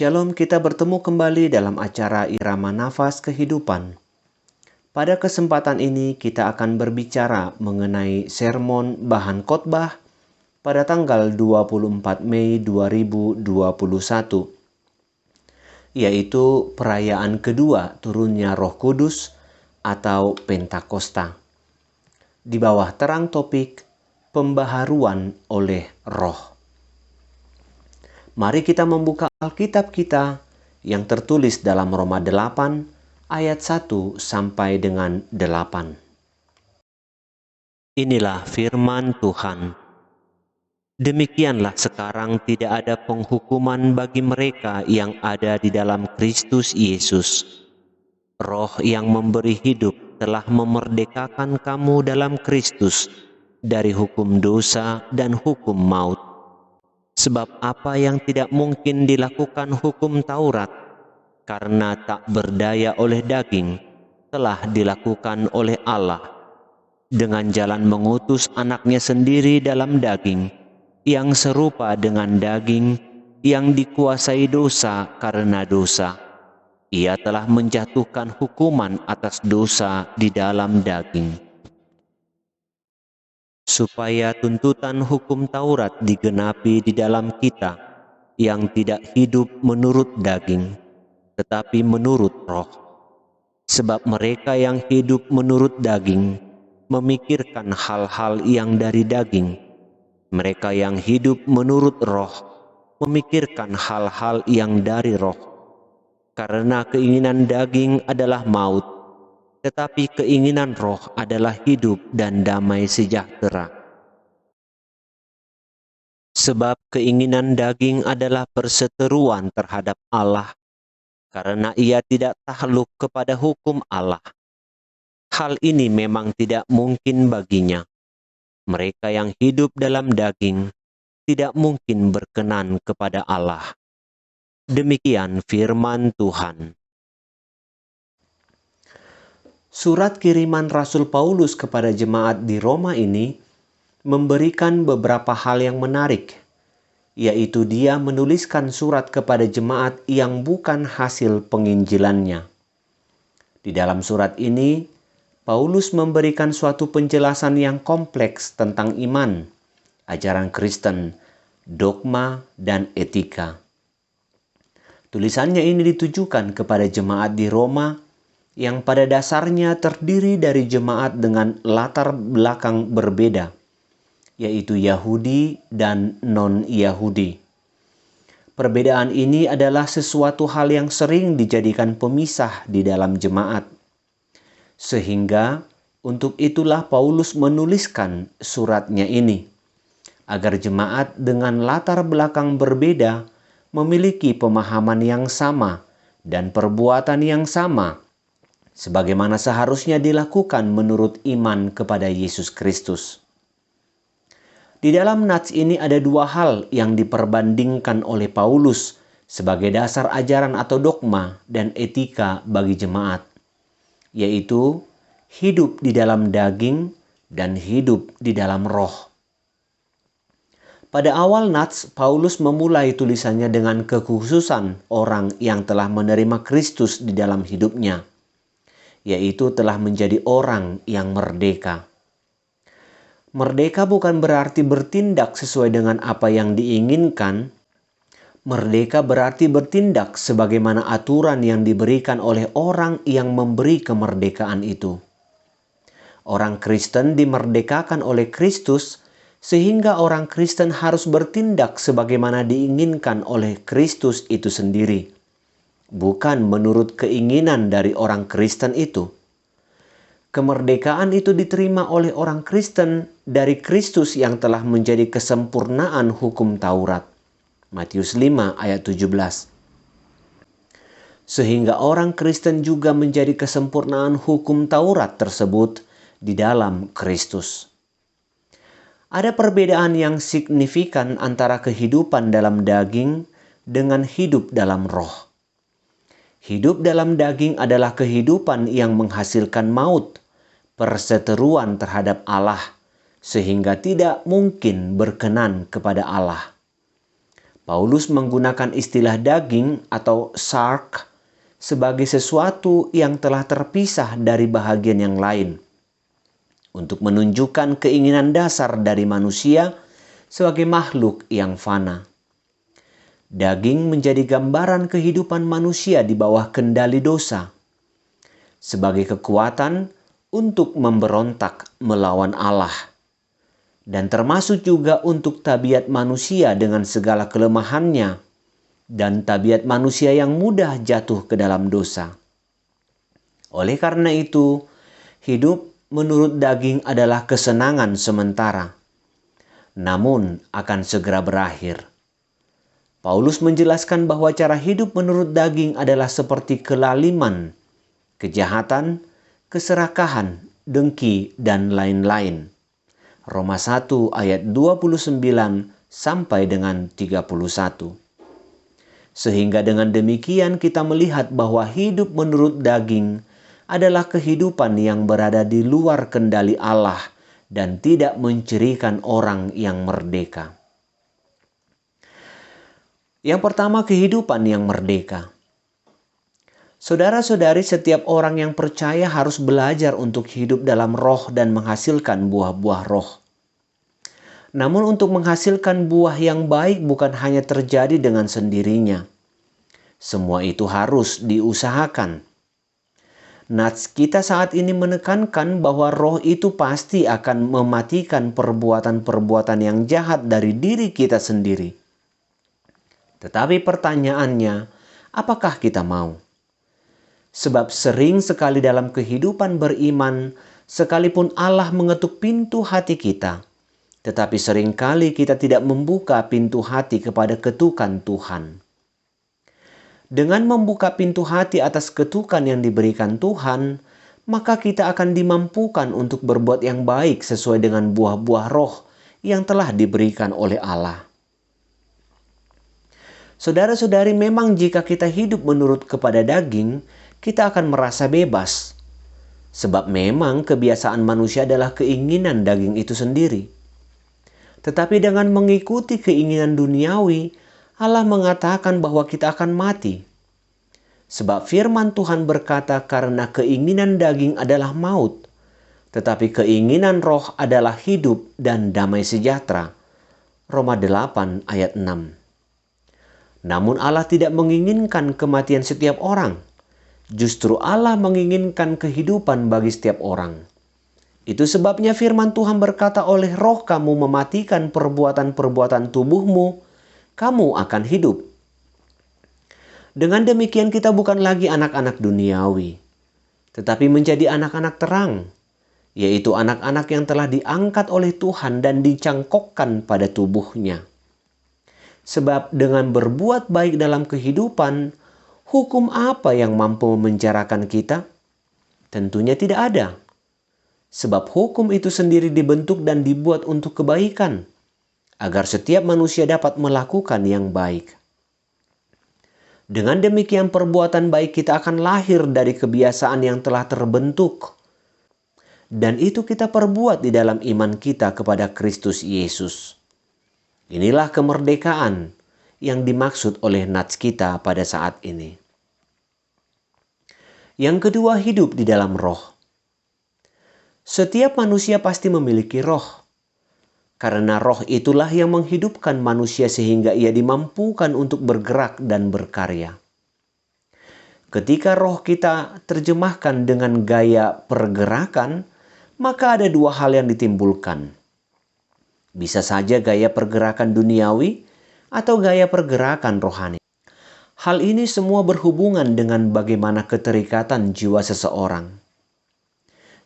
Shalom, kita bertemu kembali dalam acara Irama Nafas Kehidupan. Pada kesempatan ini kita akan berbicara mengenai sermon bahan khotbah pada tanggal 24 Mei 2021, yaitu perayaan kedua turunnya Roh Kudus atau Pentakosta. Di bawah terang topik pembaharuan oleh Roh. Mari kita membuka Alkitab kita yang tertulis dalam Roma 8 ayat 1 sampai dengan 8. Inilah firman Tuhan. Demikianlah sekarang tidak ada penghukuman bagi mereka yang ada di dalam Kristus Yesus. Roh yang memberi hidup telah memerdekakan kamu dalam Kristus dari hukum dosa dan hukum maut. Sebab apa yang tidak mungkin dilakukan hukum Taurat, karena tak berdaya oleh daging, telah dilakukan oleh Allah, dengan jalan mengutus anaknya sendiri dalam daging, yang serupa dengan daging, yang dikuasai dosa karena dosa. Ia telah menjatuhkan hukuman atas dosa di dalam daging, supaya tuntutan hukum Taurat digenapi di dalam kita, yang tidak hidup menurut daging, tetapi menurut Roh. Sebab mereka yang hidup menurut daging memikirkan hal-hal yang dari daging. Mereka yang hidup menurut Roh memikirkan hal-hal yang dari Roh. Karena keinginan daging adalah maut, tetapi keinginan Roh adalah hidup dan damai sejahtera. Sebab keinginan daging adalah perseteruan terhadap Allah, karena ia tidak takluk kepada hukum Allah. Hal ini memang tidak mungkin baginya. Mereka yang hidup dalam daging tidak mungkin berkenan kepada Allah. Demikian firman Tuhan. Surat kiriman Rasul Paulus kepada jemaat di Roma ini memberikan beberapa hal yang menarik, yaitu dia menuliskan surat kepada jemaat yang bukan hasil penginjilannya. Di dalam surat ini, Paulus memberikan suatu penjelasan yang kompleks tentang iman, ajaran Kristen, dogma, dan etika. Tulisannya ini ditujukan kepada jemaat di Roma yang pada dasarnya terdiri dari jemaat dengan latar belakang berbeda, yaitu Yahudi dan non-Yahudi. Perbedaan ini adalah sesuatu hal yang sering dijadikan pemisah di dalam jemaat. Sehingga untuk itulah Paulus menuliskan suratnya ini, agar jemaat dengan latar belakang berbeda memiliki pemahaman yang sama dan perbuatan yang sama, sebagaimana seharusnya dilakukan menurut iman kepada Yesus Kristus. Di dalam nats ini ada dua hal yang diperbandingkan oleh Paulus sebagai dasar ajaran atau dogma dan etika bagi jemaat, yaitu hidup di dalam daging dan hidup di dalam roh. Pada awal nats, Paulus memulai tulisannya dengan kekhususan orang yang telah menerima Kristus di dalam hidupnya, yaitu telah menjadi orang yang merdeka. Merdeka bukan berarti bertindak sesuai dengan apa yang diinginkan. Merdeka berarti bertindak sebagaimana aturan yang diberikan oleh orang yang memberi kemerdekaan itu. Orang Kristen dimerdekakan oleh Kristus, sehingga orang Kristen harus bertindak sebagaimana diinginkan oleh Kristus itu sendiri, bukan menurut keinginan dari orang Kristen itu. Kemerdekaan itu diterima oleh orang Kristen dari Kristus yang telah menjadi kesempurnaan hukum Taurat. Matius 5 ayat 17. Sehingga orang Kristen juga menjadi kesempurnaan hukum Taurat tersebut di dalam Kristus. Ada perbedaan yang signifikan antara kehidupan dalam daging dengan hidup dalam roh. Hidup dalam daging adalah kehidupan yang menghasilkan maut, perseteruan terhadap Allah, sehingga tidak mungkin berkenan kepada Allah. Paulus menggunakan istilah daging atau sark sebagai sesuatu yang telah terpisah dari bahagian yang lain, untuk menunjukkan keinginan dasar dari manusia sebagai makhluk yang fana. Daging menjadi gambaran kehidupan manusia di bawah kendali dosa, sebagai kekuatan untuk memberontak melawan Allah, dan termasuk juga untuk tabiat manusia dengan segala kelemahannya, dan tabiat manusia yang mudah jatuh ke dalam dosa. Oleh karena itu, hidup menurut daging adalah kesenangan sementara, namun akan segera berakhir. Paulus menjelaskan bahwa cara hidup menurut daging adalah seperti kelaliman, kejahatan, keserakahan, dengki, dan lain-lain. Roma 1 ayat 29 sampai dengan 31. Sehingga dengan demikian kita melihat bahwa hidup menurut daging adalah kehidupan yang berada di luar kendali Allah dan tidak mencirikan orang yang merdeka. Yang pertama, kehidupan yang merdeka. Saudara-saudari, setiap orang yang percaya harus belajar untuk hidup dalam roh dan menghasilkan buah-buah roh. Namun untuk menghasilkan buah yang baik bukan hanya terjadi dengan sendirinya. Semua itu harus diusahakan. Nats kita saat ini menekankan bahwa roh itu pasti akan mematikan perbuatan-perbuatan yang jahat dari diri kita sendiri. Tetapi pertanyaannya, apakah kita mau? Sebab sering sekali dalam kehidupan beriman, sekalipun Allah mengetuk pintu hati kita, tetapi seringkali kita tidak membuka pintu hati kepada ketukan Tuhan. Dengan membuka pintu hati atas ketukan yang diberikan Tuhan, maka kita akan dimampukan untuk berbuat yang baik sesuai dengan buah-buah roh yang telah diberikan oleh Allah. Saudara-saudari, memang jika kita hidup menurut kepada daging, kita akan merasa bebas. Sebab memang kebiasaan manusia adalah keinginan daging itu sendiri. Tetapi dengan mengikuti keinginan duniawi, Allah mengatakan bahwa kita akan mati. Sebab firman Tuhan berkata, karena keinginan daging adalah maut, tetapi keinginan roh adalah hidup dan damai sejahtera. Roma 8 ayat 6. Namun Allah tidak menginginkan kematian setiap orang. Justru Allah menginginkan kehidupan bagi setiap orang. Itu sebabnya firman Tuhan berkata, oleh roh kamu mematikan perbuatan-perbuatan tubuhmu, kamu akan hidup. Dengan demikian kita bukan lagi anak-anak duniawi, tetapi menjadi anak-anak terang, yaitu anak-anak yang telah diangkat oleh Tuhan dan dicangkokkan pada tubuhnya. Sebab dengan berbuat baik dalam kehidupan, hukum apa yang mampu memenjarakan kita? Tentunya tidak ada. Sebab hukum itu sendiri dibentuk dan dibuat untuk kebaikan, agar setiap manusia dapat melakukan yang baik. Dengan demikian perbuatan baik kita akan lahir dari kebiasaan yang telah terbentuk. Dan itu kita perbuat di dalam iman kita kepada Kristus Yesus. Inilah kemerdekaan yang dimaksud oleh nats kita pada saat ini. Yang kedua, hidup di dalam roh. Setiap manusia pasti memiliki roh, karena roh itulah yang menghidupkan manusia sehingga ia dimampukan untuk bergerak dan berkarya. Ketika roh kita terjemahkan dengan gaya pergerakan, maka ada dua hal yang ditimbulkan. Bisa saja gaya pergerakan duniawi atau gaya pergerakan rohani. Hal ini semua berhubungan dengan bagaimana keterikatan jiwa seseorang.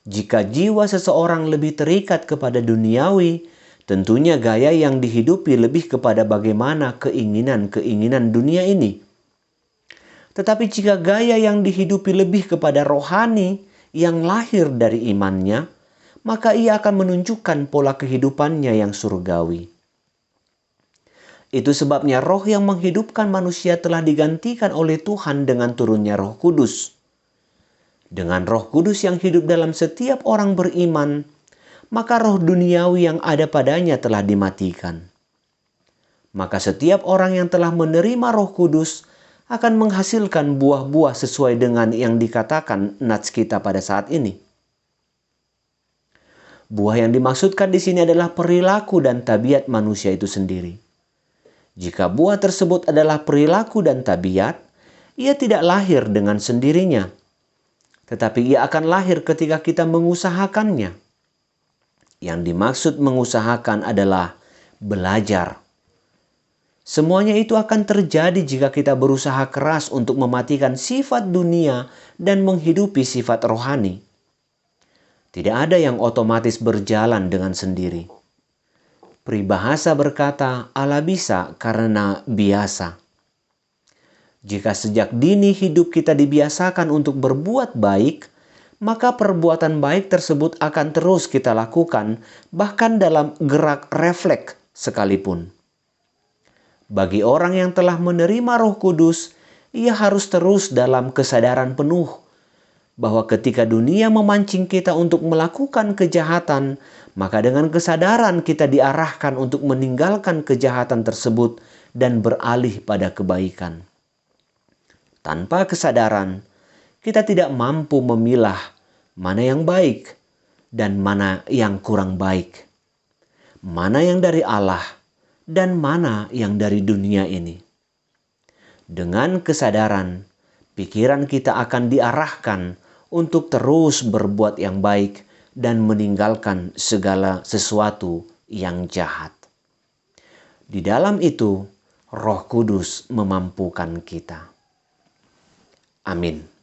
Jika jiwa seseorang lebih terikat kepada duniawi, tentunya gaya yang dihidupi lebih kepada bagaimana keinginan-keinginan dunia ini. Tetapi jika gaya yang dihidupi lebih kepada rohani yang lahir dari imannya, maka ia akan menunjukkan pola kehidupannya yang surgawi. Itu sebabnya roh yang menghidupkan manusia telah digantikan oleh Tuhan dengan turunnya Roh Kudus. Dengan Roh Kudus yang hidup dalam setiap orang beriman, maka roh duniawi yang ada padanya telah dimatikan. Maka setiap orang yang telah menerima Roh Kudus akan menghasilkan buah-buah sesuai dengan yang dikatakan nats kita pada saat ini. Buah yang dimaksudkan di sini adalah perilaku dan tabiat manusia itu sendiri. Jika buah tersebut adalah perilaku dan tabiat, ia tidak lahir dengan sendirinya, tetapi ia akan lahir ketika kita mengusahakannya. Yang dimaksud mengusahakan adalah belajar. Semuanya itu akan terjadi jika kita berusaha keras untuk mematikan sifat dunia dan menghidupi sifat rohani. Tidak ada yang otomatis berjalan dengan sendiri. Peribahasa berkata, Allah bisa karena biasa. Jika sejak dini hidup kita dibiasakan untuk berbuat baik, maka perbuatan baik tersebut akan terus kita lakukan, bahkan dalam gerak refleks sekalipun. Bagi orang yang telah menerima Roh Kudus, ia harus terus dalam kesadaran penuh bahwa ketika dunia memancing kita untuk melakukan kejahatan, maka dengan kesadaran kita diarahkan untuk meninggalkan kejahatan tersebut dan beralih pada kebaikan. Tanpa kesadaran, kita tidak mampu memilah mana yang baik dan mana yang kurang baik, mana yang dari Allah dan mana yang dari dunia ini. Dengan kesadaran, pikiran kita akan diarahkan untuk terus berbuat yang baik dan meninggalkan segala sesuatu yang jahat. Di dalam itu, Roh Kudus memampukan kita. Amin.